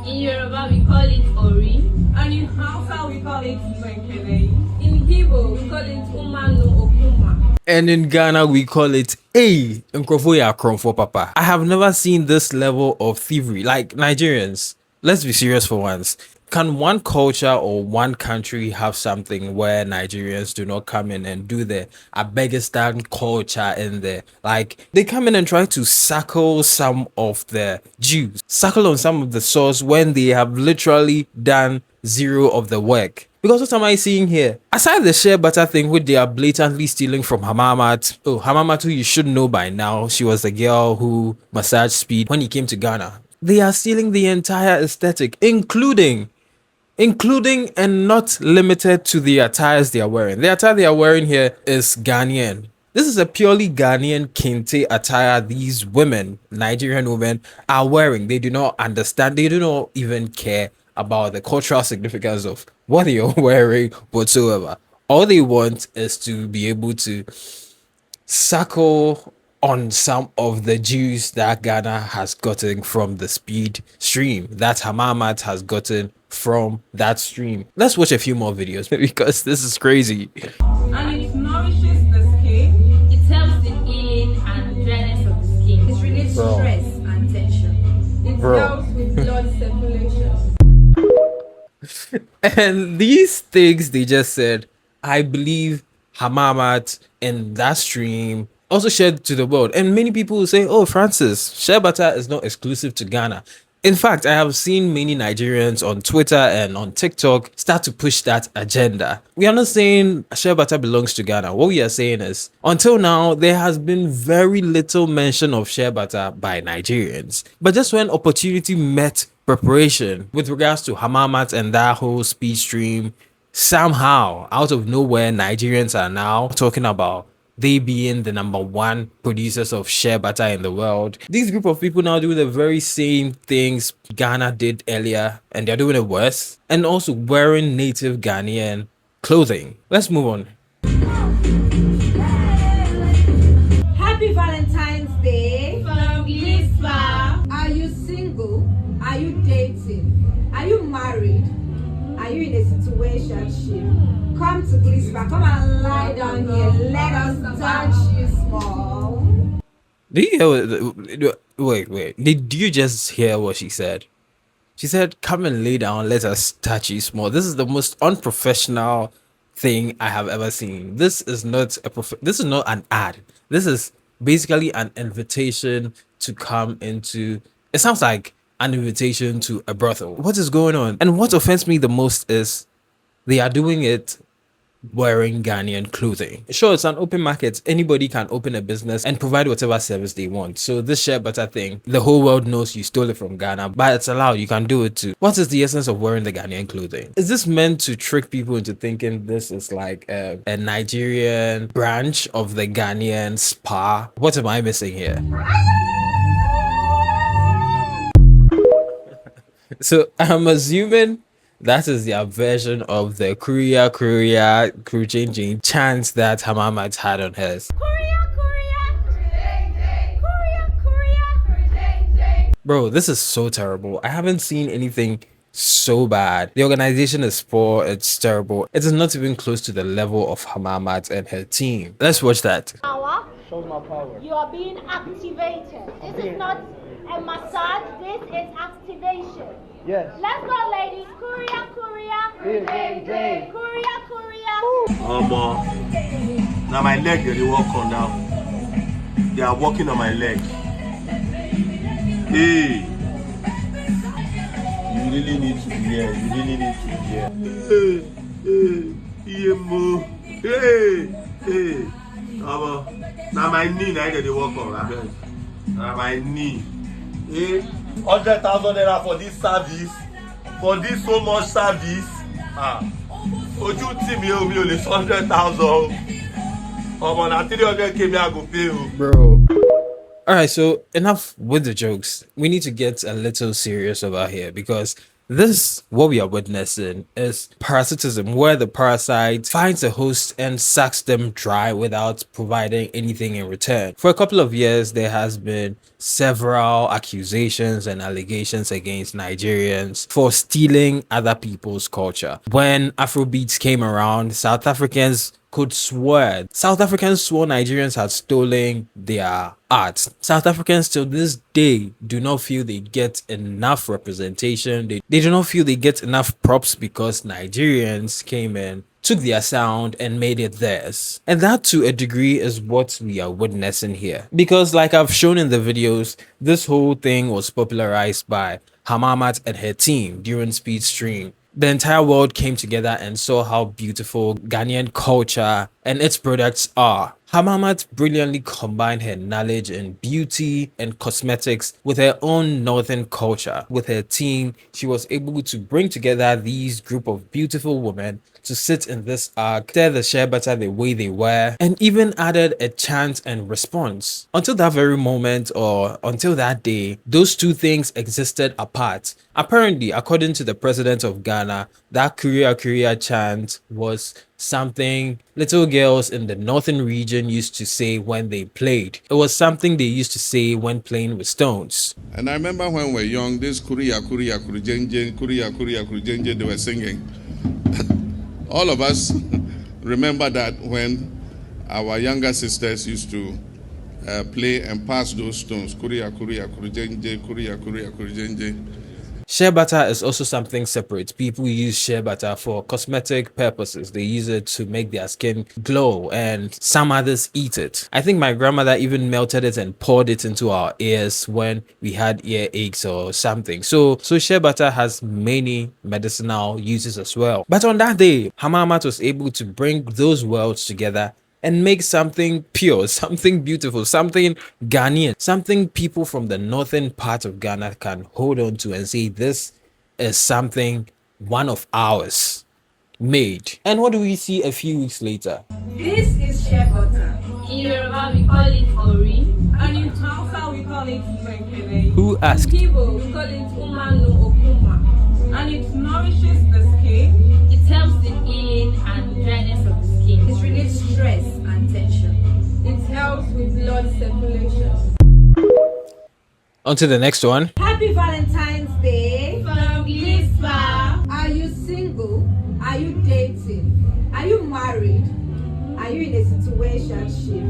In Yoruba, we call it Ori. And in Hausa, we call it Menkele. In Igbo, we call it Umanu Okuma. And in Ghana, we call it A. Nkrofoya Kromfo Papa. I have never seen this level of thievery. Like Nigerians, let's be serious for once. Can one culture or one country have something where Nigerians do not come in and do the Abegistan culture in there? Like they come in and try to suckle some of the Jews, suckle on some of the sauce when they have literally done zero of the work. Because what am I seeing here? Aside the shea butter thing, which they are blatantly stealing from Hamamat. Oh, Hamamat, who you should know by now. She was the girl who massaged Speed when he came to Ghana. They are stealing the entire aesthetic, including and not limited to the attires they are wearing. The attire they are wearing here is Ghanaian. This is a purely Ghanaian kente attire these women, Nigerian women, are wearing. They do not understand, they do not even care about the cultural significance of what they are wearing whatsoever. All they want is to be able to suckle on some of the juice that Ghana has gotten from the Speed stream, that Hamamat has gotten from that stream. Let's watch a few more videos because this is crazy. And it nourishes the skin. It helps the healing and dryness of the skin. It relieves Bro. stress and tension. It Bro. helps with blood circulation. And these things they just said, I believe Hamamat in that stream also shared to the world. And many people will say, oh, Francis, shea butter is not exclusive to Ghana. In fact, I have seen many Nigerians on Twitter and on TikTok start to push that agenda. We are not saying shea butter belongs to Ghana. What we are saying is, until now, there has been very little mention of shea butter by Nigerians. But just when opportunity met preparation with regards to Hamamat and that whole speed stream, somehow, out of nowhere, Nigerians are now talking about they being the #1 producers of shea butter in the world. These group of people now do the very same things Ghana did earlier, and they're doing it worse, and also wearing native Ghanaian clothing. Let's move on. Happy Valentine's Day. From Glispa. Are you single? Are you dating? Are you married? Are you in a situationship? Come to Glispa. Come and lie down here. Let us touch you small. Do you hear wait. Did you just hear what she said? She said, come and lay down, let us touch you small. This is the most unprofessional thing I have ever seen. This is not this is not an ad. This is basically an invitation to come into, it sounds like an invitation to a brothel. What is going on? And what offends me the most is they are doing it wearing Ghanaian clothing. Sure, it's an open market. Anybody can open a business and provide whatever service they want. So this shea butter thing, the whole world knows you stole it from Ghana, but it's allowed. You can do it too. What is the essence of wearing the Ghanaian clothing? Is this meant to trick people into thinking this is like a Nigerian branch of the Ghanaian spa? What am I missing here? So I'm assuming that is their version of the Korea, crew changing chant that Hamamat had on hers. Bro, this is so terrible. I haven't seen anything so bad. The organization is poor, it's terrible. It is not even close to the level of Hamamat and her team. Let's watch that. Power. Shows my power. You are being activated. This is not a massage, this is activation. Yes. Let's go, ladies. Korea. Day. Korea. Now my leg they walk on now. They are walking on my leg. Hey, you really need to be here. You really need to be here. Hey. Now my knee now they walk on. Now my knee. Hey, 100,000 naira for this service. For this so much service. Ojú tí mi ò lè 100,000. Ọmọ na 300k me I go pay o. Bro. All right, so enough with the jokes. We need to get a little serious over here because This, what we are witnessing, is parasitism, where the parasite finds a host and sucks them dry without providing anything in return. For a couple of years, there has been several accusations and allegations against Nigerians for stealing other people's culture. When Afrobeats came around, South Africans swore Nigerians had stolen their art. South Africans till this day do not feel they get enough representation. They do not feel they get enough props because Nigerians came in, took their sound and made it theirs. And that to a degree is what we are witnessing here. Because like I've shown in the videos, this whole thing was popularized by Hamamat and her team during Speed Stream. The entire world came together and saw how beautiful Ghanaian culture and its products are. Hamamat brilliantly combined her knowledge in beauty and cosmetics with her own northern culture. With her team, she was able to bring together these group of beautiful women to sit in this arc, tear the shea butter the way they were, and even added a chant and response. Until that very moment, or until that day, those two things existed apart. Apparently, according to the president of Ghana, that Kuria chant was something little girls in the northern region used to say when they played. It was something they used to say when playing with stones. And I remember when we were young, this Kuria Kurijenje, they were singing. All of us remember that when our younger sisters used to play and pass those stones. Kuria Kurijenje. Shea butter is also something separate. People use shea butter for cosmetic purposes. They use it to make their skin glow, and some others eat it. I think my grandmother even melted it and poured it into our ears when we had earaches or something. So shea butter has many medicinal uses as well. But on that day, Hamamat was able to bring those worlds together and make something pure, something beautiful, something Ghanaian, something people from the northern part of Ghana can hold on to and say this is something one of ours made. And what do we see a few weeks later? This is shea butter. In Yoruba, we call it ori. And in Hausa, we call it menkele. Who In asked? Igbo, we call it umanu okuma. And it nourishes the skin. It helps in healing and dryness of the skin. It relieves stress and tension. It helps with blood circulation. On to the next one. Happy Valentine's Day. From Glispa. Are you single? Are you dating? Are you married? Are you in a situationship?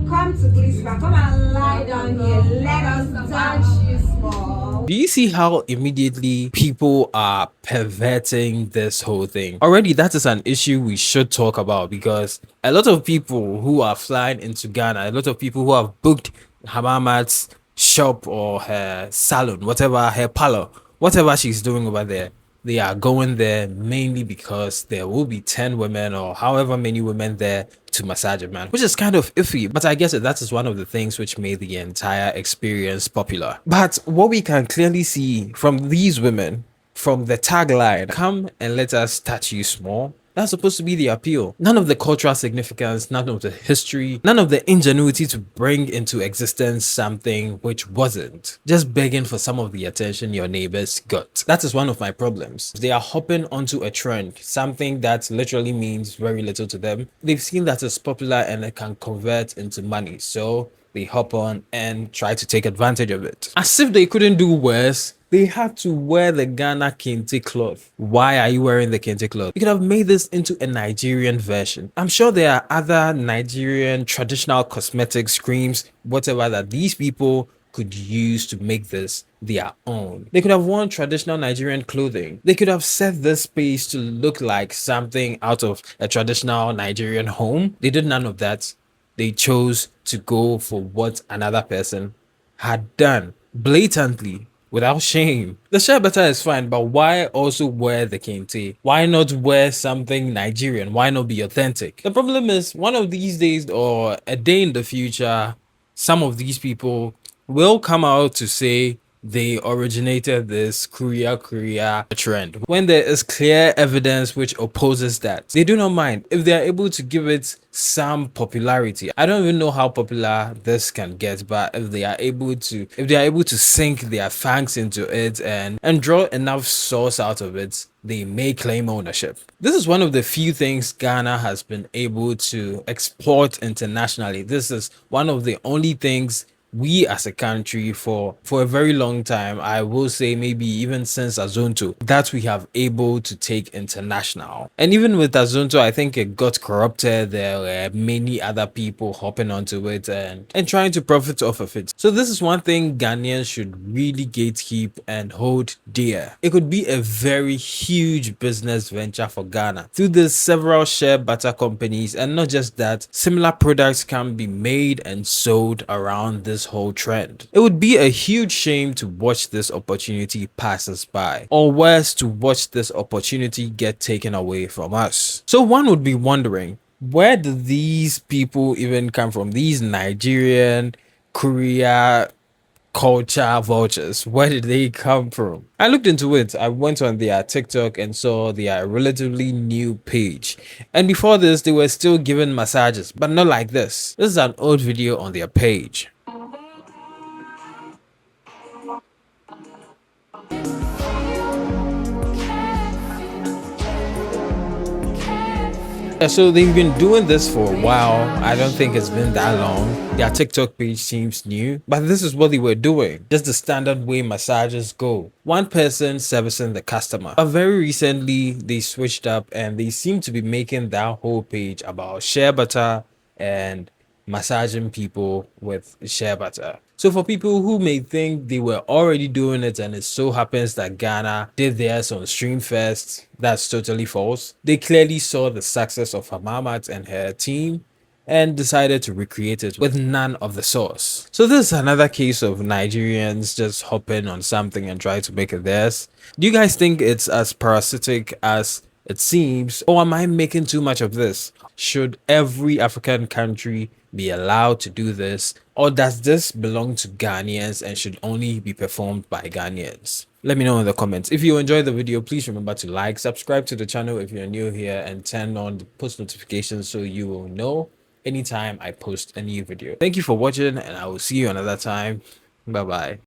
Come to Glispa. Come and lie down here. Let us dance you small. Do you see how immediately people are perverting this whole thing? Already, that is an issue we should talk about, because a lot of people who are flying into Ghana, a lot of people who have booked Hamamat's shop or her salon, whatever, her parlor, whatever she's doing over there, they are going there mainly because there will be 10 women or however many women there to massage a man, which is kind of iffy. But I guess that is one of the things which made the entire experience popular. But what we can clearly see from these women, from the tagline, "Come and let us touch you small," that's supposed to be the appeal. None of the cultural significance, none of the history, none of the ingenuity to bring into existence something which wasn't. Just begging for some of the attention your neighbors got. That is one of my problems. They are hopping onto a trend, something that literally means very little to them. They've seen that it's popular and it can convert into money, so they hop on and try to take advantage of it. As if they couldn't do worse, they had to wear the Ghana kente cloth. Why are you wearing the kente cloth? You could have made this into a Nigerian version. I'm sure there are other Nigerian traditional cosmetics, creams, whatever that these people could use to make this their own. They could have worn traditional Nigerian clothing. They could have set this space to look like something out of a traditional Nigerian home. They did none of that. They chose to go for what another person had done blatantly, without shame. The shea butter is fine, but why also wear the kente? Why not wear something Nigerian? Why not be authentic? The problem is, one of these days or a day in the future, some of these people will come out to say they originated this Korea trend. When there is clear evidence which opposes that, they do not mind if they are able to give it some popularity. I don't even know how popular this can get, but if they are able to sink their fangs into it and draw enough sauce out of it, they may claim ownership. This is one of the few things Ghana has been able to export internationally. This is one of the only things we as a country for a very long time, I will say maybe even since Azonto, that we have able to take international. And even with Azonto, I think it got corrupted. There were many other people hopping onto it and trying to profit off of it. So this is one thing Ghanaians should really gatekeep and hold dear. It could be a very huge business venture for Ghana. Through the several shea butter companies, and not just that, similar products can be made and sold around this whole trend. It would be a huge shame to watch this opportunity pass us by, or worse, to watch this opportunity get taken away from us. So one would be wondering, where do these people even come from? These Nigerian, Korea culture vultures, where did they come from? I looked into it. I went on their TikTok and saw their relatively new page, and before this they were still giving massages, but not like this. This is an old video on their page. Yeah, so they've been doing this for a while. I don't think it's been that long. Their TikTok page seems new, but this is what they were doing. Just the standard way massages go. One person servicing the customer. But very recently, they switched up and they seem to be making that whole page about shea butter and massaging people with shea butter. So for people who may think they were already doing it and it so happens that Ghana did theirs on Stream First, that's totally false. They clearly saw the success of Hamamat and her team and decided to recreate it with none of the sauce. So this is another case of Nigerians just hopping on something and try to make it theirs. Do you guys think it's as parasitic as it seems, or am I making too much of this? Should every African country be allowed to do this, or does this belong to Ghanaians and should only be performed by Ghanaians? Let me know in the comments. If you enjoyed the video, please remember to like, subscribe to the channel if you're new here, and turn on the post notifications so you will know anytime I post a new video. Thank you for watching, and I will see you another time. Bye bye.